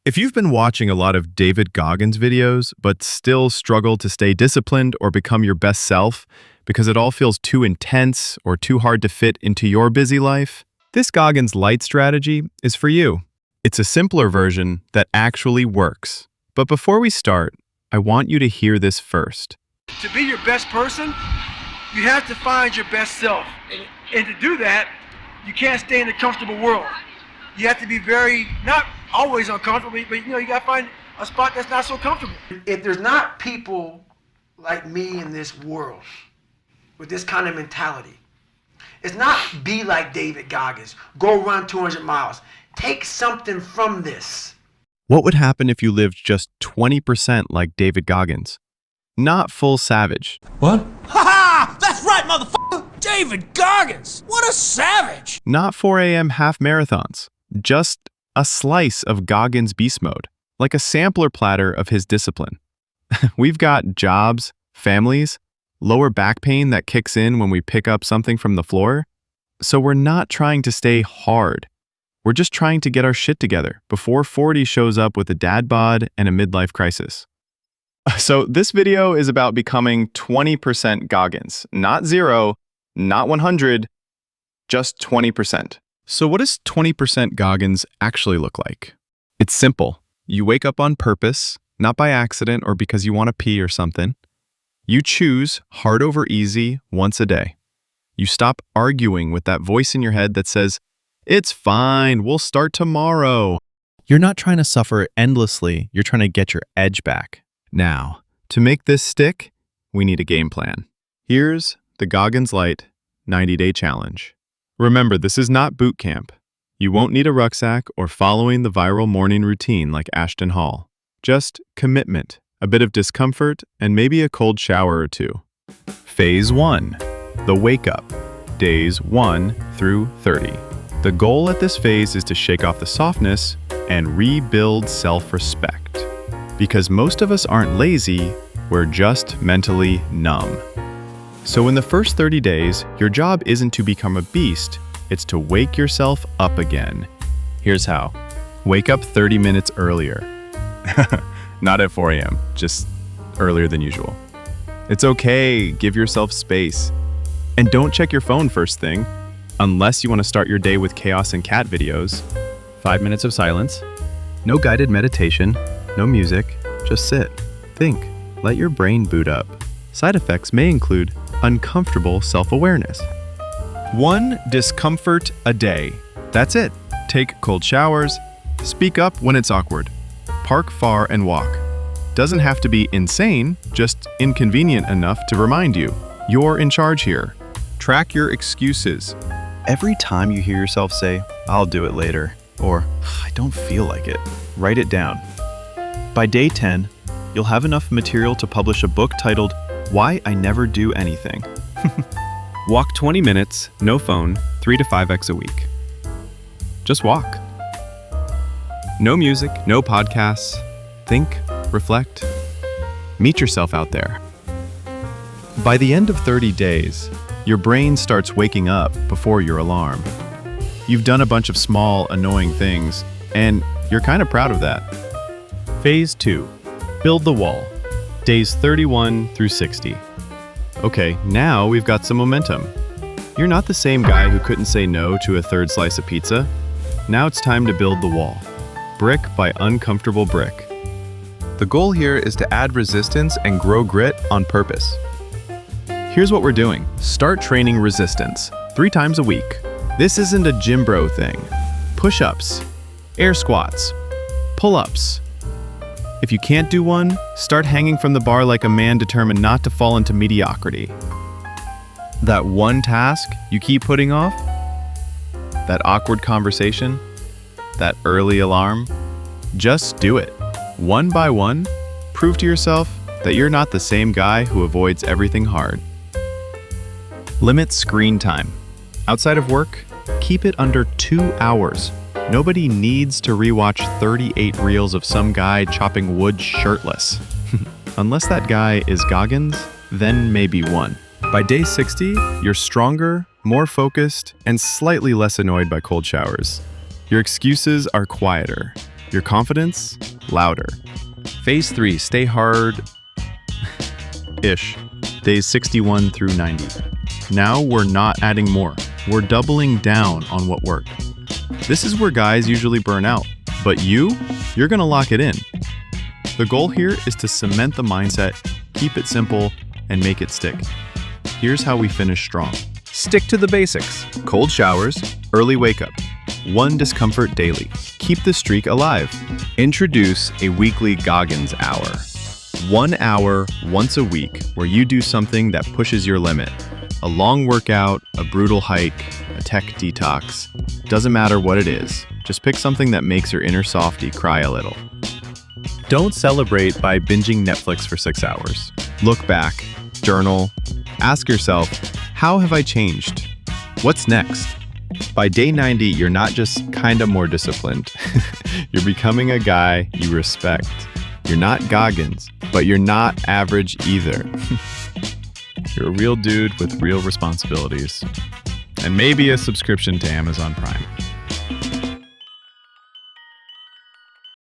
If you've been watching a lot of David Goggins videos, but still struggle to stay disciplined or become your best self because it all feels too intense or too hard to fit into your busy life, this Goggins Light strategy is for you. It's a simpler version that actually works. But before we start, I want you to hear this first. To be your best person, you have to find your best self. And to do that, you can't stay in a comfortable world. You have to be not always uncomfortable, but you gotta find a spot that's not so comfortable. If there's not people like me in this world with this kind of mentality, it's not be like David Goggins, go run 200 miles. Take something from this. What would happen if you lived just 20% like David Goggins? Not full savage. What? Ha ha! That's right, motherfucker! David Goggins! What a savage! Not 4 a.m. half marathons. Just a slice of Goggins beast mode, like a sampler platter of his discipline. We've got jobs, families, lower back pain that kicks in when we pick up something from the floor. So we're not trying to stay hard. We're just trying to get our shit together before 40 shows up with a dad bod and a midlife crisis. So this video is about becoming 20% Goggins, not 0, not 100, just 20%. So what does 20% Goggins actually look like? It's simple. You wake up on purpose, not by accident or because you want to pee or something. You choose hard over easy once a day. You stop arguing with that voice in your head that says, "It's fine, we'll start tomorrow." You're not trying to suffer endlessly, you're trying to get your edge back. Now, to make this stick, we need a game plan. Here's the Goggins Light 90-Day Challenge. Remember, this is not boot camp. You won't need a rucksack or following the viral morning routine like Ashton Hall. Just commitment, a bit of discomfort, and maybe a cold shower or two. Phase 1, the wake up, days 1 through 30. The goal at this phase is to shake off the softness and rebuild self-respect. Because most of us aren't lazy, we're just mentally numb. So in the first 30 days, your job isn't to become a beast, it's to wake yourself up again. Here's how. Wake up 30 minutes earlier. Not at 4 a.m., just earlier than usual. It's okay, give yourself space. And don't check your phone first thing, unless you want to start your day with chaos and cat videos. 5 minutes of silence. No guided meditation, no music, just sit, think, let your brain boot up. Side effects may include uncomfortable self-awareness. 1 discomfort a day. That's it. Take cold showers. Speak up when it's awkward. Park far and walk. Doesn't have to be insane, just inconvenient enough to remind you. You're in charge here. Track your excuses. Every time you hear yourself say, "I'll do it later," or "I don't feel like it," write it down. By day 10, you'll have enough material to publish a book titled, "Why I Never Do Anything." Walk 20 minutes, no phone, 3 to 5x a week. Just walk. No music, no podcasts. Think, reflect, meet yourself out there. By the end of 30 days, your brain starts waking up before your alarm. You've done a bunch of small, annoying things, and you're kind of proud of that. Phase 2, build the wall. Days 31 through 60. Okay, now we've got some momentum. You're not the same guy who couldn't say no to a third slice of pizza. Now it's time to build the wall, brick by uncomfortable brick. The goal here is to add resistance and grow grit on purpose. Here's what we're doing. Start training resistance 3 times a week. This isn't a gym bro thing. Push-ups, air squats, pull-ups. If you can't do one, start hanging from the bar like a man determined not to fall into mediocrity. That one task you keep putting off, that awkward conversation, that early alarm, just do it. One by one, prove to yourself that you're not the same guy who avoids everything hard. Limit screen time. Outside of work, keep it under 2 hours. Nobody needs to rewatch 38 reels of some guy chopping wood shirtless. Unless that guy is Goggins, then maybe 1. By day 60, you're stronger, more focused, and slightly less annoyed by cold showers. Your excuses are quieter. Your confidence? Louder. Phase 3, stay hard-ish. Days 61 through 90. Now we're not adding more. We're doubling down on what worked. This is where guys usually burn out. But you're gonna lock it in. The goal here is to cement the mindset, keep it simple, and make it stick. Here's how we finish strong. Stick to the basics. Cold showers, early wake up. 1 discomfort daily. Keep the streak alive. Introduce a weekly Goggins hour. 1 hour once a week where you do something that pushes your limit. A long workout, a brutal hike, a tech detox. Doesn't matter what it is. Just pick something that makes your inner softie cry a little. Don't celebrate by binging Netflix for 6 hours. Look back, journal, ask yourself, how have I changed? What's next? By day 90, you're not just kinda more disciplined. You're becoming a guy you respect. You're not Goggins, but you're not average either. You're a real dude with real responsibilities. And maybe a subscription to Amazon Prime.